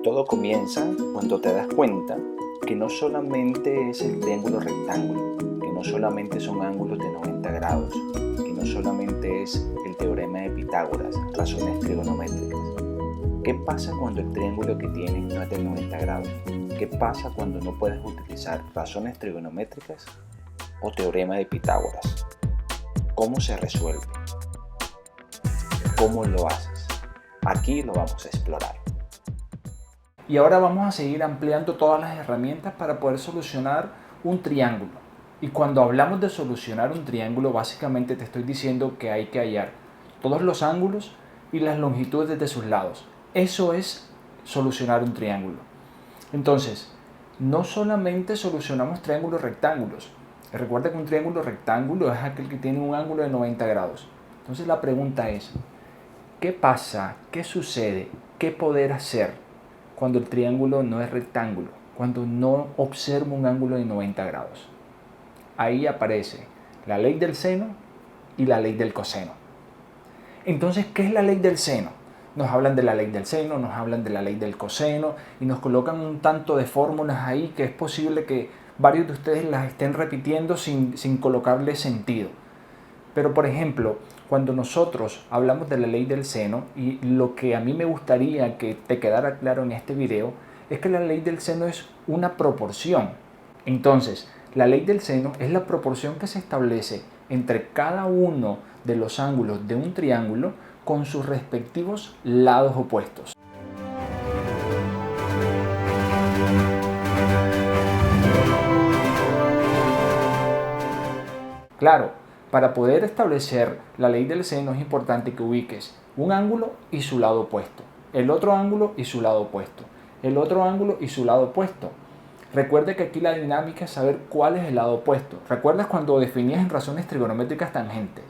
Todo comienza cuando te das cuenta que no solamente es el triángulo rectángulo, que no solamente son ángulos de 90 grados, que no solamente es el teorema de Pitágoras, razones trigonométricas. ¿Qué pasa cuando el triángulo que tienes no es de 90 grados? ¿Qué pasa cuando no puedes utilizar razones trigonométricas o teorema de Pitágoras? ¿Cómo se resuelve? ¿Cómo lo haces? Aquí lo vamos a explorar. Y ahora vamos a seguir ampliando todas las herramientas para poder solucionar un triángulo. Y cuando hablamos de solucionar un triángulo, básicamente te estoy diciendo que hay que hallar todos los ángulos y las longitudes de sus lados. Eso es solucionar un triángulo. Entonces, no solamente solucionamos triángulos rectángulos. Recuerda que un triángulo rectángulo es aquel que tiene un ángulo de 90 grados. Entonces la pregunta es, ¿qué pasa? ¿Qué sucede? ¿Qué poder hacer cuando el triángulo no es rectángulo? Cuando no observo un ángulo de 90 grados. Ahí aparece la ley del seno y la ley del coseno. Entonces, ¿qué es la ley del seno? Nos hablan de la ley del seno, nos hablan de la ley del coseno y nos colocan un tanto de fórmulas ahí que es posible que varios de ustedes las estén repitiendo sin colocarle sentido. Pero, por ejemplo, cuando nosotros hablamos de la ley del seno, y lo que a mí me gustaría que te quedara claro en este video, es que la ley del seno es una proporción. Entonces, la ley del seno es la proporción que se establece entre cada uno de los ángulos de un triángulo con sus respectivos lados opuestos. Claro, para poder establecer la ley del seno es importante que ubiques un ángulo y su lado opuesto, el otro ángulo y su lado opuesto, el otro ángulo y su lado opuesto. Recuerda que aquí la dinámica es saber cuál es el lado opuesto. ¿Recuerdas cuando definías en razones trigonométricas tangentes?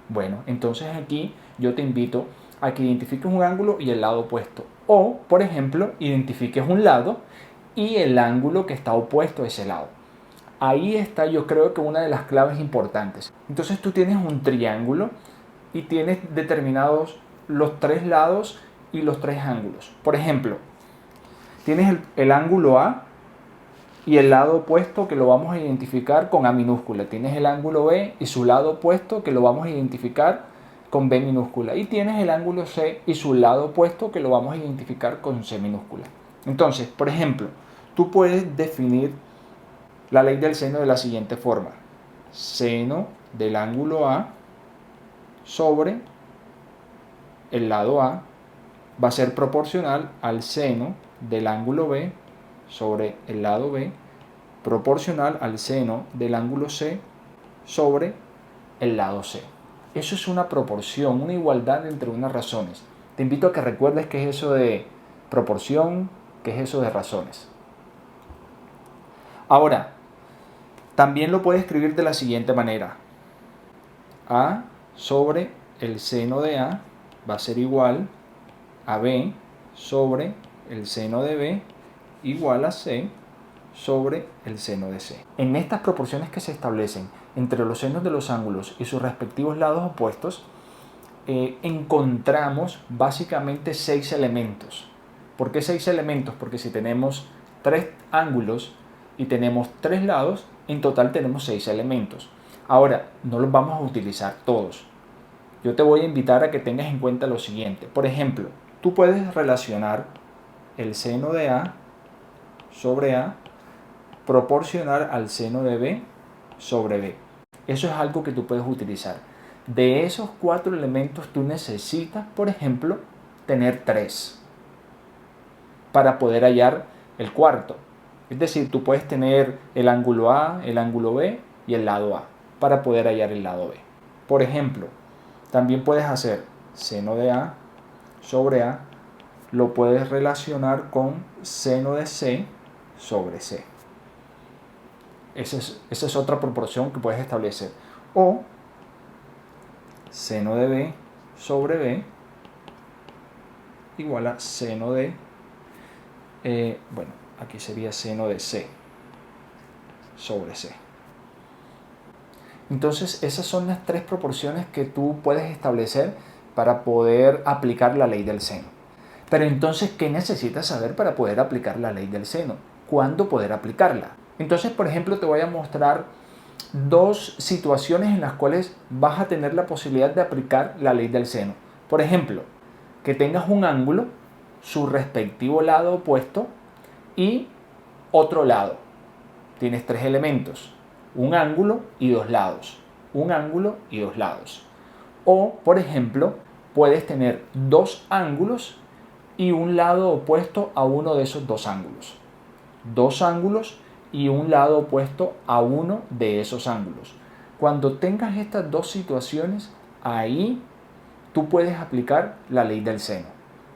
Bueno, entonces aquí yo te invito a que identifiques un ángulo y el lado opuesto. O, por ejemplo, identifiques un lado y el ángulo que está opuesto a ese lado. Ahí está, yo creo que una de las claves importantes. Entonces tú tienes un triángulo y tienes determinados los tres lados y los tres ángulos. Por ejemplo, tienes el ángulo A y el lado opuesto que lo vamos a identificar con A minúscula. Tienes el ángulo B y su lado opuesto que lo vamos a identificar con B minúscula. Y tienes el ángulo C y su lado opuesto que lo vamos a identificar con C minúscula. Entonces, por ejemplo, tú puedes definir la ley del seno de la siguiente forma. Seno del ángulo A sobre el lado A va a ser proporcional al seno del ángulo B sobre el lado B, proporcional al seno del ángulo C sobre el lado C. Eso es una proporción, una igualdad entre unas razones. Te invito a que recuerdes qué es eso de proporción, qué es eso de razones. Ahora, también lo puedes escribir de la siguiente manera. A sobre el seno de A va a ser igual a B sobre el seno de B igual a C sobre el seno de C. En estas proporciones que se establecen entre los senos de los ángulos y sus respectivos lados opuestos, encontramos básicamente 6 elementos. ¿Por qué 6 elementos? Porque si tenemos 3 ángulos y tenemos 3 lados, en total tenemos 6 elementos. Ahora, no los vamos a utilizar todos. Yo te voy a invitar a que tengas en cuenta lo siguiente. Por ejemplo, tú puedes relacionar el seno de A sobre A proporcional al seno de B sobre B. Eso es algo que tú puedes utilizar. De esos 4 elementos tú necesitas, por ejemplo, tener 3 para poder hallar el cuarto. Es decir, tú puedes tener el ángulo A, el ángulo B y el lado A para poder hallar el lado B. Por ejemplo, también puedes hacer seno de A sobre A, lo puedes relacionar con seno de C sobre C. Esa es otra proporción que puedes establecer. O seno de B sobre B igual a seno de, aquí sería seno de C sobre C. Entonces esas son las 3 proporciones que tú puedes establecer para poder aplicar la ley del seno. Pero entonces, ¿qué necesitas saber para poder aplicar la ley del seno? ¿Cuándo poder aplicarla? Entonces, por ejemplo, te voy a mostrar dos situaciones en las cuales vas a tener la posibilidad de aplicar la ley del seno. Por ejemplo, que tengas un ángulo, su respectivo lado opuesto y otro lado. Tienes tres elementos, un ángulo y dos lados, un ángulo y dos lados. O, por ejemplo, puedes tener dos ángulos y un lado opuesto a uno de esos dos ángulos. Dos ángulos y un lado opuesto a uno de esos ángulos. Cuando tengas estas dos situaciones, ahí tú puedes aplicar la ley del seno.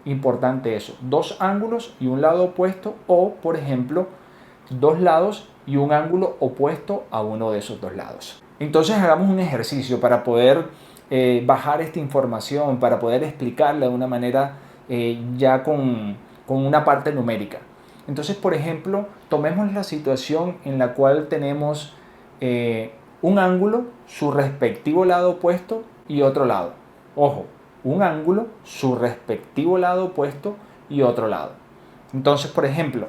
Importante eso, dos ángulos y un lado opuesto, o por ejemplo, dos lados y un ángulo opuesto a uno de esos dos lados. Entonces hagamos un ejercicio para poder bajar esta información, para poder explicarla de una manera ya con una parte numérica. Entonces, por ejemplo, tomemos la situación en la cual tenemos un ángulo, su respectivo lado opuesto y otro lado. Ojo, un ángulo, su respectivo lado opuesto y otro lado. Entonces, por ejemplo,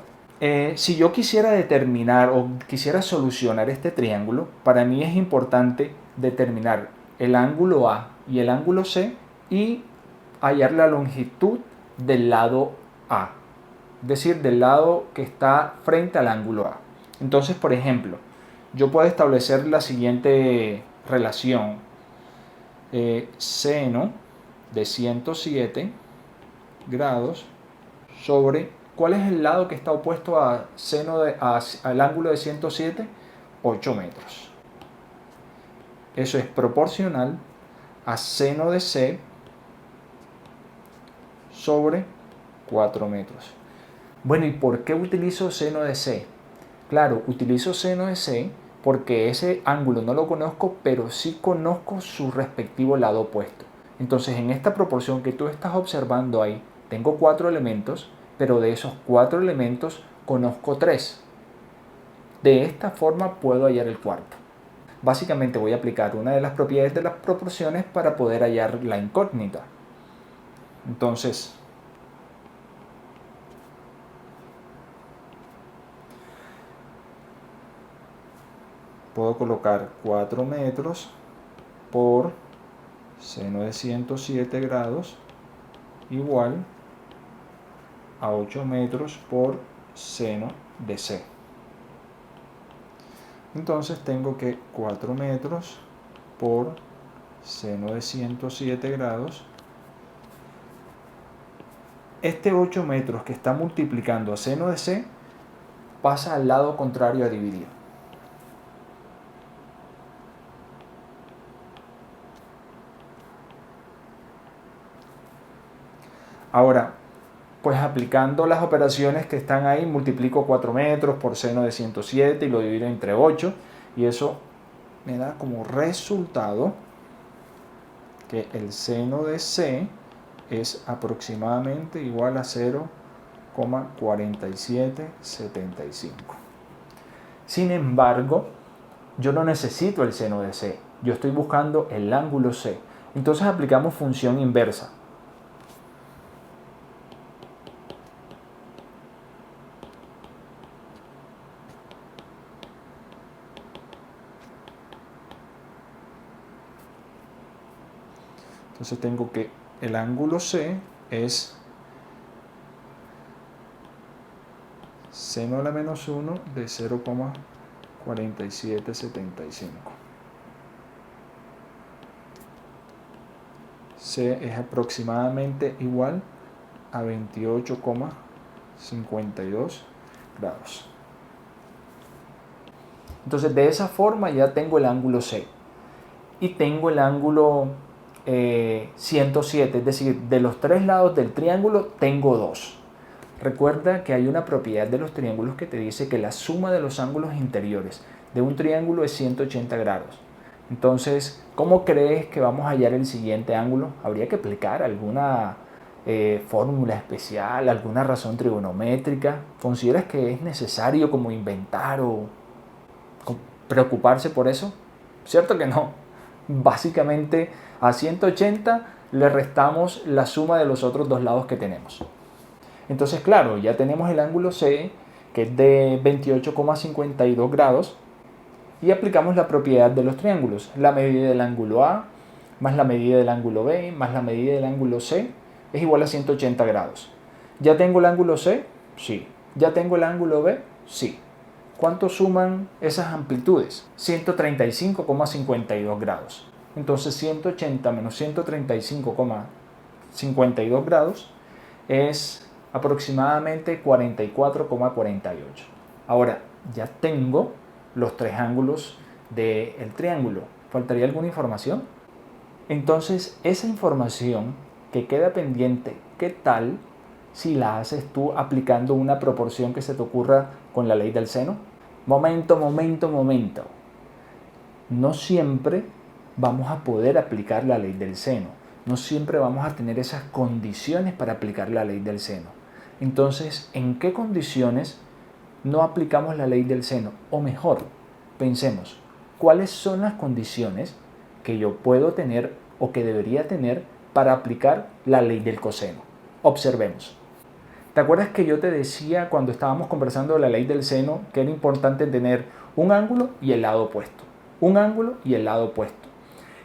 si yo quisiera determinar o quisiera solucionar este triángulo, para mí es importante determinar el ángulo A y el ángulo C y hallar la longitud del lado A, es decir, del lado que está frente al ángulo A. Entonces, por ejemplo, yo puedo establecer la siguiente relación. Seno de 107 grados sobre, ¿cuál es el lado que está opuesto a al ángulo de 107? 8 metros. Eso es proporcional a seno de C sobre 4 metros. Bueno, ¿y por qué utilizo seno de C? Claro, utilizo seno de C porque ese ángulo no lo conozco, pero sí conozco su respectivo lado opuesto. Entonces, en esta proporción que tú estás observando ahí, tengo 4 elementos, pero de esos 4 elementos conozco 3. De esta forma puedo hallar el cuarto. Básicamente voy a aplicar una de las propiedades de las proporciones para poder hallar la incógnita. Entonces, puedo colocar 4 metros por seno de 107 grados igual a 8 metros por seno de C. Entonces tengo que 4 metros por seno de 107 grados. Este 8 metros que está multiplicando a seno de C pasa al lado contrario a dividir. Ahora, pues aplicando las operaciones que están ahí, multiplico 4 metros por seno de 107 y lo divido entre 8. Y eso me da como resultado que el seno de C es aproximadamente igual a 0,4775. Sin embargo, yo no necesito el seno de C. Yo estoy buscando el ángulo C. Entonces aplicamos función inversa. Entonces tengo que el ángulo C es seno a la menos 1 de 0,4775. C es aproximadamente igual a 28,52 grados. Entonces de esa forma ya tengo el ángulo C y tengo el ángulo 107, es decir, de los 3 lados del triángulo tengo 2. Recuerda que hay una propiedad de los triángulos que te dice que la suma de los ángulos interiores de un triángulo es 180 grados. Entonces, ¿cómo crees que vamos a hallar el siguiente ángulo? Habría que aplicar alguna fórmula especial, alguna razón trigonométrica. ¿Consideras que es necesario como inventar o preocuparse por eso? ¿Cierto que no? Básicamente a 180 le restamos la suma de los otros dos lados que tenemos. Entonces, claro, ya tenemos el ángulo C, que es de 28,52 grados, y aplicamos la propiedad de los triángulos. La medida del ángulo A más la medida del ángulo B más la medida del ángulo C es igual a 180 grados. ¿Ya tengo el ángulo C? Sí. ¿Ya tengo el ángulo B? Sí. ¿Cuánto suman esas amplitudes? 135,52 grados. Entonces 180 menos 135,52 grados es aproximadamente 44,48. Ahora, ya tengo los tres ángulos del triángulo. ¿Faltaría alguna información? Entonces, esa información que queda pendiente, ¿qué tal si la haces tú aplicando una proporción que se te ocurra con la ley del seno? Momento. No siempre vamos a poder aplicar la ley del seno. No siempre vamos a tener esas condiciones para aplicar la ley del seno. Entonces, ¿en qué condiciones no aplicamos la ley del seno? O mejor, pensemos, ¿cuáles son las condiciones que yo puedo tener o que debería tener para aplicar la ley del coseno? Observemos. ¿Te acuerdas que yo te decía cuando estábamos conversando de la ley del seno que era importante tener un ángulo y el lado opuesto? Un ángulo y el lado opuesto.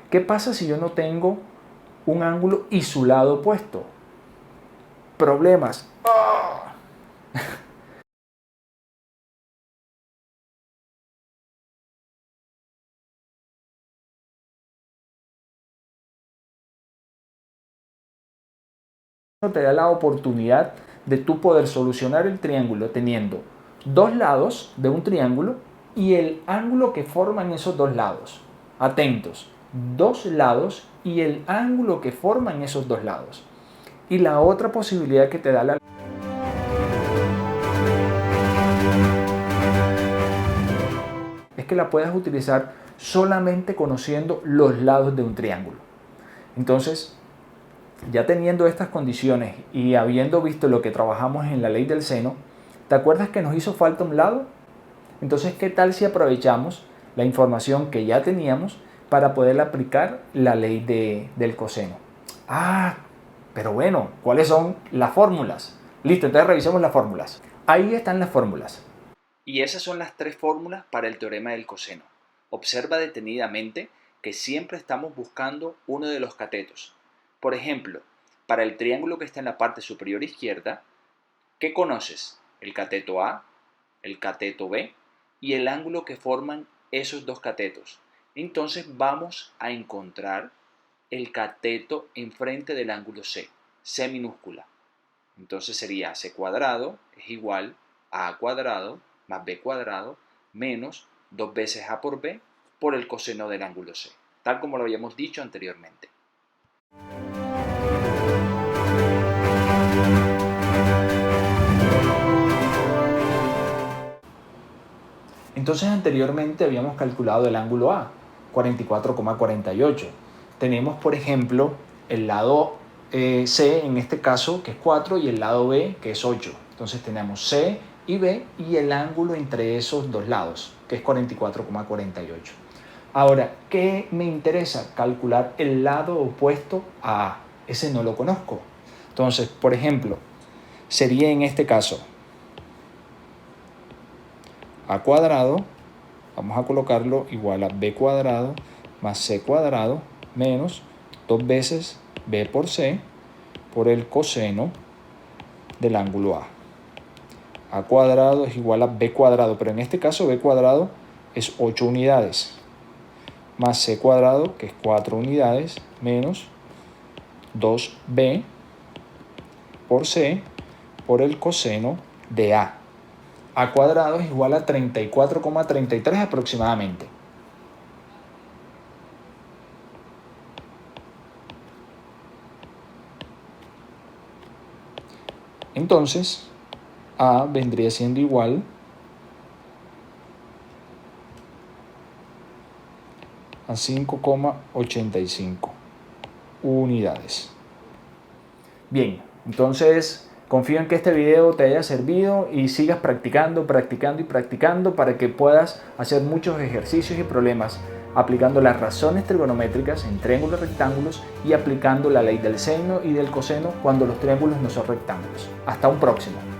¿Qué pasa si yo no tengo un ángulo y su lado opuesto? Problemas. Te da la oportunidad de tú poder solucionar el triángulo teniendo dos lados de un triángulo y el ángulo que forman esos dos lados. Atentos, dos lados y el ángulo que forman esos dos lados. Y la otra posibilidad que te da la es que la puedas utilizar solamente conociendo los lados de un triángulo. Entonces, ya teniendo estas condiciones y habiendo visto lo que trabajamos en la ley del seno, ¿te acuerdas que nos hizo falta un lado? Entonces, ¿qué tal si aprovechamos la información que ya teníamos para poder aplicar la ley del coseno? Pero bueno, ¿cuáles son las fórmulas? Listo, entonces revisemos las fórmulas. Ahí están las fórmulas. Y esas son las tres fórmulas para el teorema del coseno. Observa detenidamente que siempre estamos buscando uno de los catetos. Por ejemplo, para el triángulo que está en la parte superior izquierda, ¿qué conoces? El cateto A, el cateto B y el ángulo que forman esos dos catetos. Entonces vamos a encontrar el cateto enfrente del ángulo C, C minúscula. Entonces sería C cuadrado es igual a cuadrado más B cuadrado menos 2 veces A por B por el coseno del ángulo C, tal como lo habíamos dicho anteriormente. Entonces anteriormente habíamos calculado el ángulo A, 44,48. Tenemos, por ejemplo, el lado C en este caso, que es 4, y el lado B, que es 8. Entonces tenemos C y B y el ángulo entre esos dos lados, que es 44,48. Ahora, ¿qué me interesa? Calcular el lado opuesto a A. Ese no lo conozco. Entonces, por ejemplo, sería en este caso A cuadrado, vamos a colocarlo igual a B cuadrado más C cuadrado menos 2 veces B por C por el coseno del ángulo A. A cuadrado es igual a B cuadrado, pero en este caso B cuadrado es 8 unidades, más C cuadrado, que es 4 unidades, menos 2B por C por el coseno de A. A cuadrado es igual a 34,33 aproximadamente. Entonces, A vendría siendo igual a 5,85 unidades. Bien, entonces confío en que este video te haya servido y sigas practicando para que puedas hacer muchos ejercicios y problemas aplicando las razones trigonométricas en triángulos rectángulos y aplicando la ley del seno y del coseno cuando los triángulos no son rectángulos. Hasta un próximo.